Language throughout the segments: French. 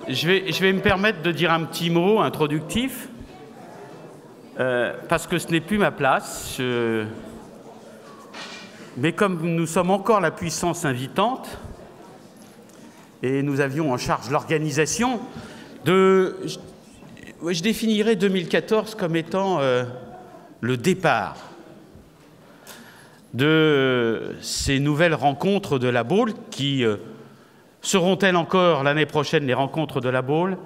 je vais me permettre de dire un petit mot introductif, parce que ce n'est plus ma place. Mais comme nous sommes encore la puissance invitante, et nous avions en charge l'organisation, je définirais 2014 comme étant le départ de ces nouvelles rencontres de la Baule, qui seront-elles encore l'année prochaine les rencontres de la Baule?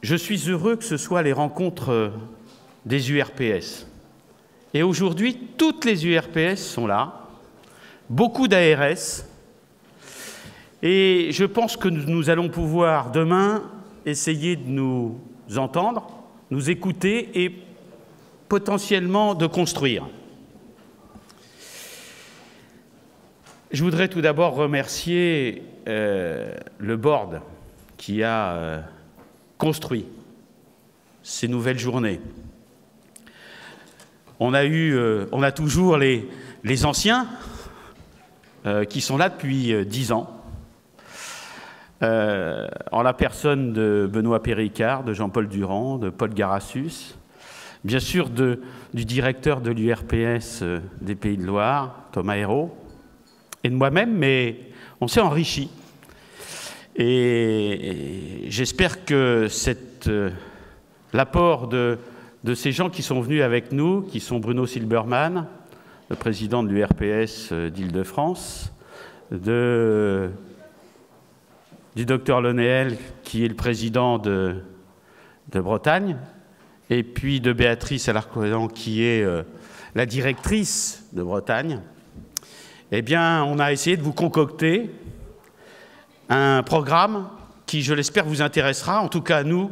Je suis heureux que ce soit les rencontres des URPS. Et aujourd'hui, toutes les URPS sont là, beaucoup d'ARS, et je pense que nous allons pouvoir demain essayer de nous entendre, nous écouter et potentiellement de construire. Je voudrais tout d'abord remercier le board qui a construit ces nouvelles journées. On a toujours les anciens qui sont là depuis 10 ans, en la personne de Benoît Péricard, de Jean-Paul Durand, de Paul Garassus, bien sûr du directeur de l'URPS des Pays de Loire, Thomas Hérault, et de moi-même, mais on s'est enrichi. Et j'espère que l'apport de ces gens qui sont venus avec nous, qui sont Bruno Silberman, le président de l'URPS d'Île-de-France, du docteur Lenéel, qui est le président de Bretagne, et puis de Béatrice Alarcoyan, qui est la directrice de Bretagne. Eh bien, on a essayé de vous concocter un programme qui, je l'espère, vous intéressera. En tout cas, nous,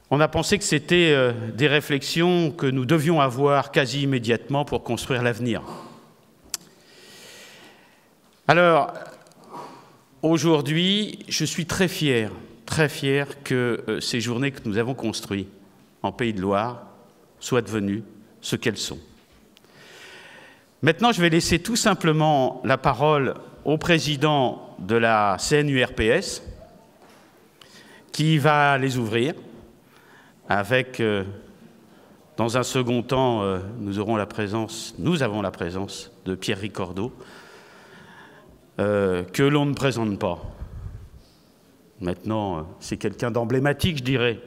on a pensé que c'était des réflexions que nous devions avoir quasi immédiatement pour construire l'avenir. Alors, aujourd'hui, je suis très fier que ces journées que nous avons construites en Pays de Loire soient devenues ce qu'elles sont. Maintenant, je vais laisser tout simplement la parole au président de la CNURPS, qui va les ouvrir avec, dans un second temps, nous avons la présence de Pierre Ricordeau, que l'on ne présente pas. Maintenant, c'est quelqu'un d'emblématique, je dirais,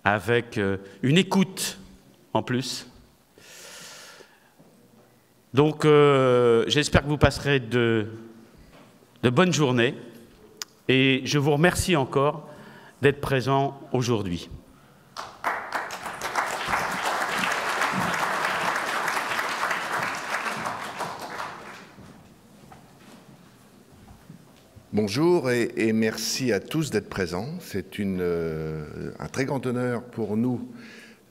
avec une écoute en plus. Donc, j'espère que vous passerez de bonnes journées et je vous remercie encore d'être présents aujourd'hui. Bonjour et merci à tous d'être présents. C'est un très grand honneur pour nous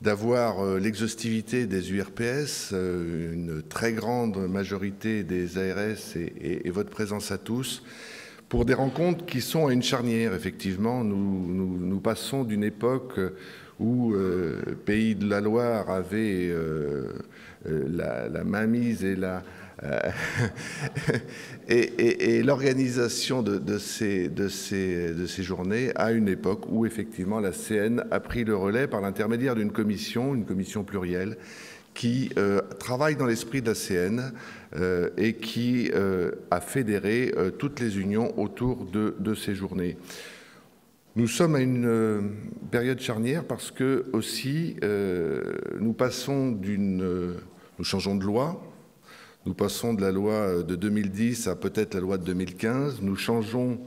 d'avoir l'exhaustivité des URPS, une très grande majorité des ARS et votre présence à tous pour des rencontres qui sont à une charnière. Effectivement, nous passons d'une époque où Pays de la Loire avait la mainmise et l'organisation de ces journées à une époque où effectivement la CN a pris le relais par l'intermédiaire d'une commission plurielle qui travaille dans l'esprit de la CN et qui a fédéré toutes les unions autour de ces journées. Nous sommes à une période charnière parce que aussi nous changeons de loi. Nous passons de la loi de 2010 à peut-être la loi de 2015. Nous changeons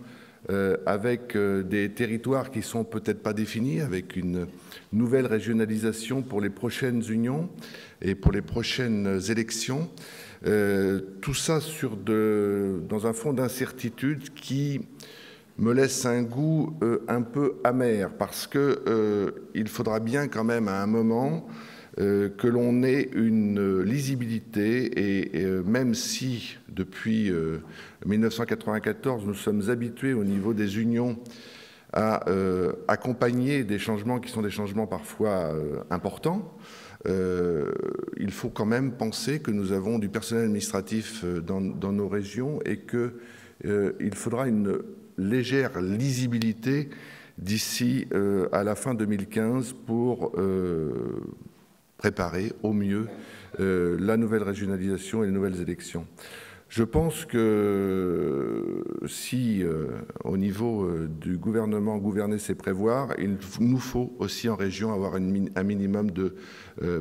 avec des territoires qui ne sont peut-être pas définis, avec une nouvelle régionalisation pour les prochaines unions et pour les prochaines élections. Tout ça dans un fond d'incertitude qui me laisse un goût un peu amer, parce qu'il faudra bien quand même à un moment que l'on ait une lisibilité et même si depuis 1994 nous sommes habitués au niveau des unions à accompagner des changements qui sont des changements parfois importants, il faut quand même penser que nous avons du personnel administratif dans nos régions et que il faudra une légère lisibilité d'ici à la fin 2015 pour préparer au mieux la nouvelle régionalisation et les nouvelles élections. Je pense que si, au niveau du gouvernement, gouverner c'est prévoir, il nous faut aussi en région avoir un minimum de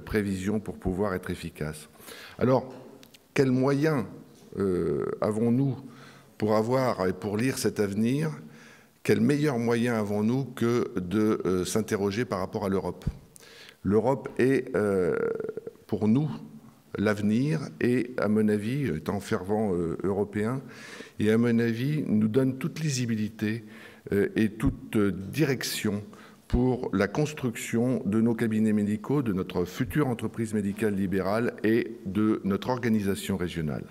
prévision pour pouvoir être efficace. Alors, quels moyens avons-nous pour avoir et pour lire cet avenir? Quel meilleur moyen avons-nous que de s'interroger par rapport à l'Europe? L'Europe est, pour nous, l'avenir et, à mon avis, étant fervent européen, et à mon avis, nous donne toute lisibilité et toute direction pour la construction de nos cabinets médicaux, de notre future entreprise médicale libérale et de notre organisation régionale.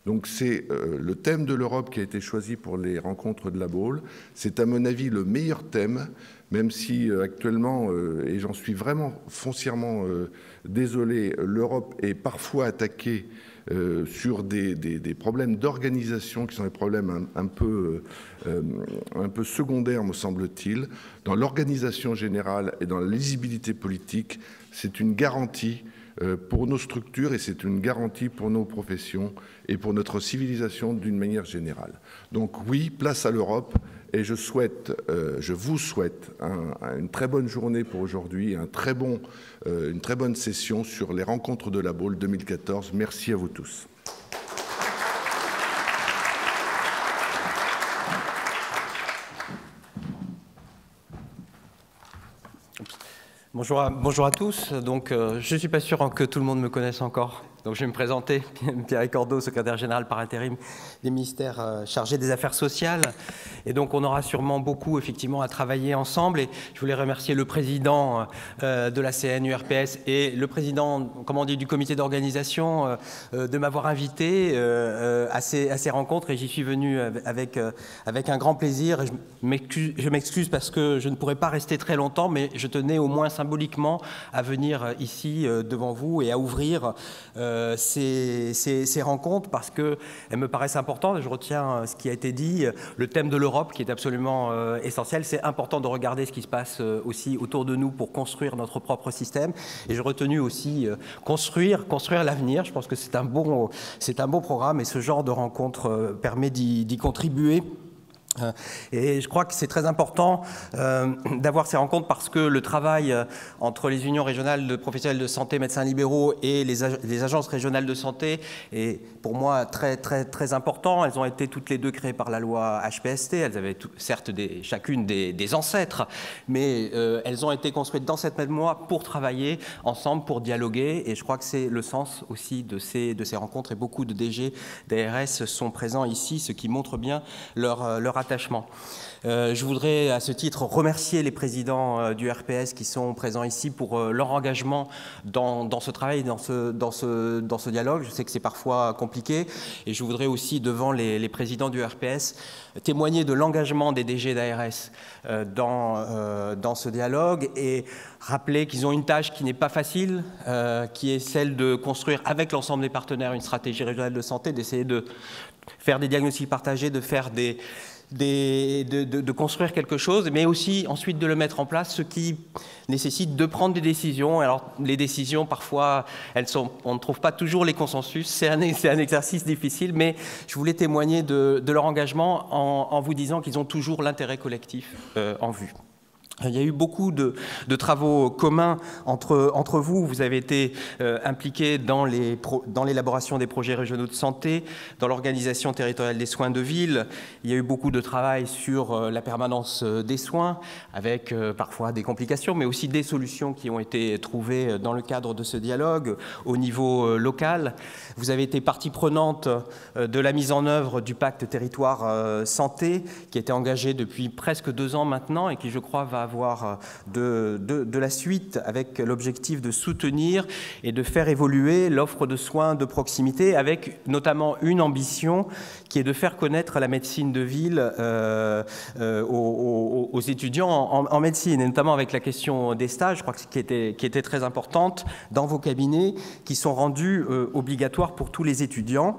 Donc c'est le thème de l'Europe qui a été choisi pour les rencontres de la Baule. C'est à mon avis le meilleur thème, même si actuellement, et j'en suis vraiment foncièrement désolé, l'Europe est parfois attaquée sur des problèmes d'organisation qui sont des problèmes un peu secondaires, me semble-t-il. Dans l'organisation générale et dans la lisibilité politique, c'est une garantie pour nos structures et c'est une garantie pour nos professions et pour notre civilisation d'une manière générale. Donc oui, place à l'Europe et je vous souhaite une très bonne journée pour aujourd'hui, une très bonne session sur les rencontres de la Baule 2014. Merci à vous tous. Bonjour à tous. Donc, je ne suis pas sûr que tout le monde me connaisse encore. Donc, je vais me présenter. Pierre Cordeau, secrétaire général par intérim des ministères chargés des Affaires sociales. Et donc, on aura sûrement beaucoup, effectivement, à travailler ensemble. Et je voulais remercier le président de la CNURPS et le président, comment on dit, du comité d'organisation de m'avoir invité à ces rencontres. Et j'y suis venu avec un grand plaisir. Et je m'excuse parce que je ne pourrai pas rester très longtemps, mais je tenais au moins symboliquement à venir ici devant vous et à ouvrir ces rencontres parce qu'elles me paraissent importantes. Je retiens ce qui a été dit, le thème de l'Europe qui est absolument essentiel. C'est important de regarder ce qui se passe aussi autour de nous pour construire notre propre système. Et j'ai retenu aussi construire l'avenir. Je pense que c'est un bon programme et ce genre de rencontre permet d'y contribuer. Et je crois que c'est très important d'avoir ces rencontres parce que le travail entre les unions régionales de professionnels de santé, médecins libéraux et les agences régionales de santé est pour moi très important. Elles ont été toutes les deux créées par la loi HPST. Elles avaient certes chacune des ancêtres, mais elles ont été construites dans cette même loi pour travailler ensemble, pour dialoguer. Et je crois que c'est le sens aussi de ces rencontres. Et beaucoup de DG, d'ARS sont présents ici, ce qui montre bien leur attachement. Je voudrais à ce titre remercier les présidents du RPS qui sont présents ici pour leur engagement dans ce travail, dans ce dialogue. Je sais que c'est parfois compliqué et je voudrais aussi devant les présidents du RPS témoigner de l'engagement des DG d'ARS dans ce dialogue et rappeler qu'ils ont une tâche qui n'est pas facile, qui est celle de construire avec l'ensemble des partenaires une stratégie régionale de santé, d'essayer de faire des diagnostics partagés, de faire de construire quelque chose, mais aussi ensuite de le mettre en place, ce qui nécessite de prendre des décisions. Alors les décisions, parfois, on ne trouve pas toujours les consensus, c'est un exercice difficile, mais je voulais témoigner de leur engagement en vous disant qu'ils ont toujours l'intérêt collectif en vue. Il y a eu beaucoup de travaux communs entre vous. Vous avez été impliqués dans l'élaboration des projets régionaux de santé, dans l'organisation territoriale des soins de ville. Il y a eu beaucoup de travail sur la permanence des soins, avec parfois des complications, mais aussi des solutions qui ont été trouvées dans le cadre de ce dialogue au niveau local. Vous avez été partie prenante de la mise en œuvre du pacte territoire santé, qui a été engagé depuis presque 2 ans maintenant et qui, je crois, va avoir de la suite avec l'objectif de soutenir et de faire évoluer l'offre de soins de proximité avec notamment une ambition qui est de faire connaître la médecine de ville aux étudiants en médecine et notamment avec la question des stages, je crois que qui était très importante dans vos cabinets qui sont rendus obligatoires pour tous les étudiants.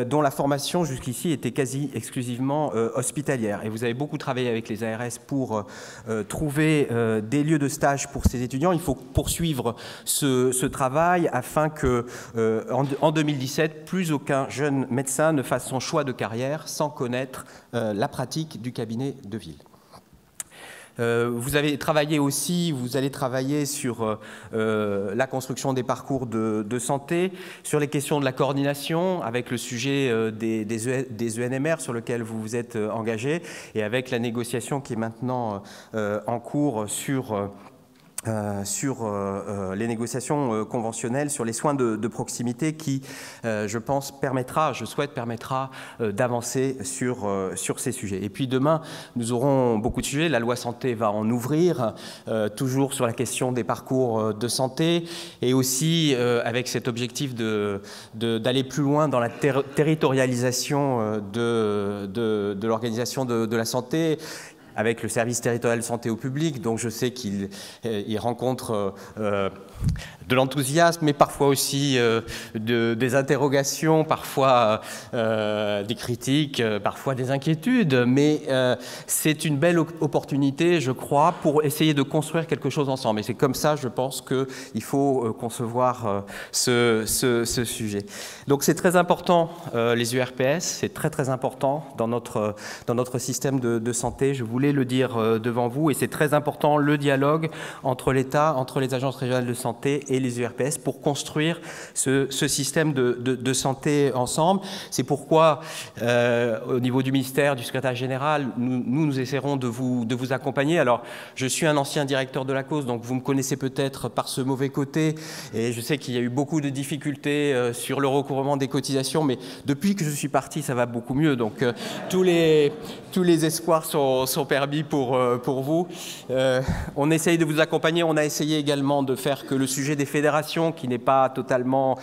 dont la formation jusqu'ici était quasi exclusivement hospitalière. Et vous avez beaucoup travaillé avec les ARS pour trouver des lieux de stage pour ces étudiants. Il faut poursuivre ce travail afin que, en 2017, plus aucun jeune médecin ne fasse son choix de carrière sans connaître la pratique du cabinet de ville. Vous allez travailler sur la construction des parcours de santé, sur les questions de la coordination, avec le sujet des ENMR sur lequel vous vous êtes engagé, et avec la négociation qui est maintenant en cours sur les négociations conventionnelles sur les soins de proximité qui, je souhaite permettra d'avancer sur ces sujets. Et puis demain, nous aurons beaucoup de sujets. La loi santé va en ouvrir, toujours sur la question des parcours de santé, et aussi avec cet objectif d'aller plus loin dans la territorialisation de l'organisation de la santé, avec le service territorial de santé au public, donc je sais qu'il rencontre de l'enthousiasme, mais parfois aussi des interrogations, parfois des critiques, parfois des inquiétudes, mais c'est une belle opportunité, je crois, pour essayer de construire quelque chose ensemble. Et c'est comme ça, je pense, qu'il faut concevoir ce sujet. Donc c'est très important, les URPS, c'est très très important dans notre système de santé. Je voulais le dire devant vous, et c'est très important le dialogue entre l'État, entre les agences régionales de santé et les URPS pour construire ce système de santé ensemble. C'est pourquoi, au niveau du ministère, du secrétaire général, nous essaierons de vous accompagner. Alors, je suis un ancien directeur de la cause, donc vous me connaissez peut-être par ce mauvais côté, et je sais qu'il y a eu beaucoup de difficultés sur le recouvrement des cotisations, mais depuis que je suis parti, ça va beaucoup mieux. Donc, tous les espoirs sont permis pour vous. On essaye de vous accompagner. On a essayé également de faire que le sujet des fédérations, qui n'est pas totalement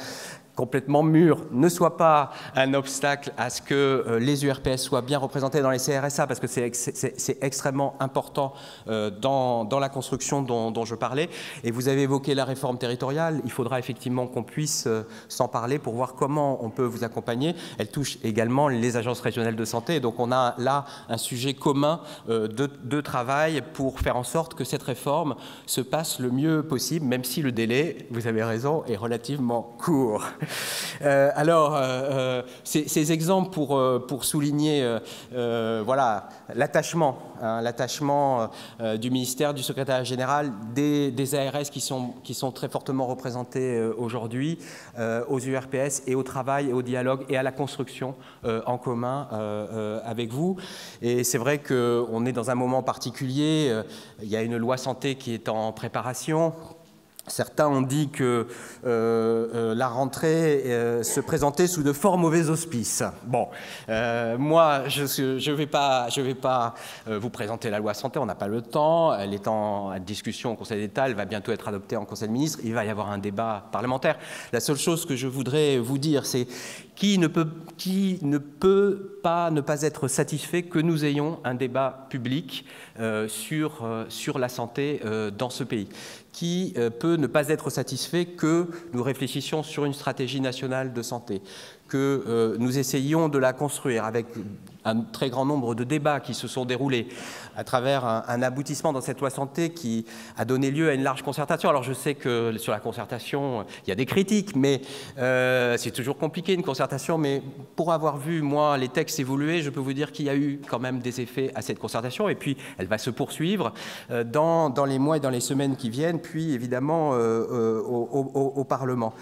complètement mûr, ne soit pas un obstacle à ce que les URPS soient bien représentés dans les CRSA, parce que c'est extrêmement important dans la construction dont je parlais. Et vous avez évoqué la réforme territoriale. Il faudra effectivement qu'on puisse s'en parler pour voir comment on peut vous accompagner. Elle touche également les agences régionales de santé. Donc on a là un sujet commun de travail pour faire en sorte que cette réforme se passe le mieux possible, même si le délai, vous avez raison, est relativement court. Ces exemples pour souligner voilà, l'attachement du ministère, du secrétariat général, des ARS qui sont très fortement représentés aujourd'hui aux URPS, et au travail et au dialogue et à la construction en commun avec vous. Et c'est vrai qu'on est dans un moment particulier. Il y a une loi santé qui est en préparation. Certains ont dit que la rentrée se présentait sous de fort mauvais auspices. Bon, moi, je vais pas vous présenter la loi santé, on n'a pas le temps. Elle est en discussion au Conseil d'État, elle va bientôt être adoptée en Conseil des ministres. Il va y avoir un débat parlementaire. La seule chose que je voudrais vous dire, c'est qui ne peut pas ne pas être satisfait que nous ayons un débat public sur la santé dans ce pays. Qui peut ne pas être satisfait que nous réfléchissions sur une stratégie nationale de santé, que nous essayions de la construire avec un très grand nombre de débats qui se sont déroulés à travers un aboutissement dans cette loi santé qui a donné lieu à une large concertation. Alors je sais que sur la concertation, il y a des critiques, mais c'est toujours compliqué une concertation, mais pour avoir vu, moi, les textes évoluer, je peux vous dire qu'il y a eu quand même des effets à cette concertation, et puis elle va se poursuivre dans les mois et dans les semaines qui viennent, puis évidemment au Parlement.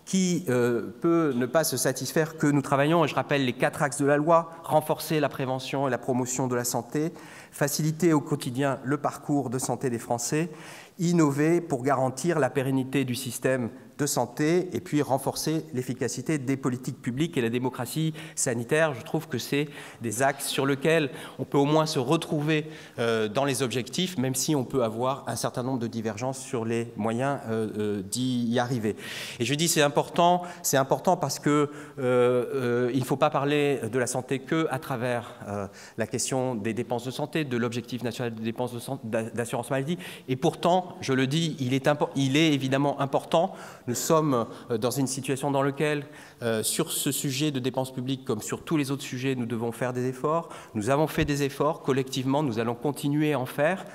Qui peut ne pas se satisfaire que nous travaillons, et je rappelle les 4 axes de la loi: renforcer la prévention et la promotion de la santé, faciliter au quotidien le parcours de santé des Français, innover pour garantir la pérennité du système de santé, et puis renforcer l'efficacité des politiques publiques et la démocratie sanitaire. Je trouve que c'est des axes sur lesquels on peut au moins se retrouver dans les objectifs, même si on peut avoir un certain nombre de divergences sur les moyens d'y arriver. Et je dis c'est important parce que il ne faut pas parler de la santé qu'à travers la question des dépenses de santé, de l'objectif national des dépenses d'assurance maladie. Et pourtant, je le dis, il est évidemment important Nous sommes dans une situation dans laquelle, sur ce sujet de dépenses publiques comme sur tous les autres sujets, nous devons faire des efforts. Nous avons fait des efforts collectivement, nous allons continuer à en faire.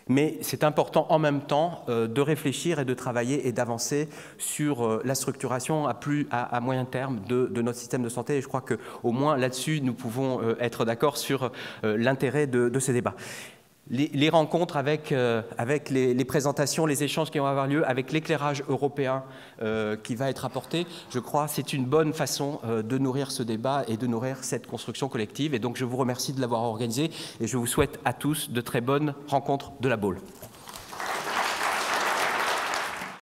Mais c'est important en même temps de réfléchir et de travailler et d'avancer sur la structuration à moyen terme de notre système de santé. Et je crois qu'au moins là-dessus, nous pouvons être d'accord sur l'intérêt de ces débats. Les rencontres avec les présentations, les échanges qui vont avoir lieu, avec l'éclairage européen qui va être apporté, je crois que c'est une bonne façon de nourrir ce débat et de nourrir cette construction collective. Et donc je vous remercie de l'avoir organisé et je vous souhaite à tous de très bonnes rencontres de la Baule.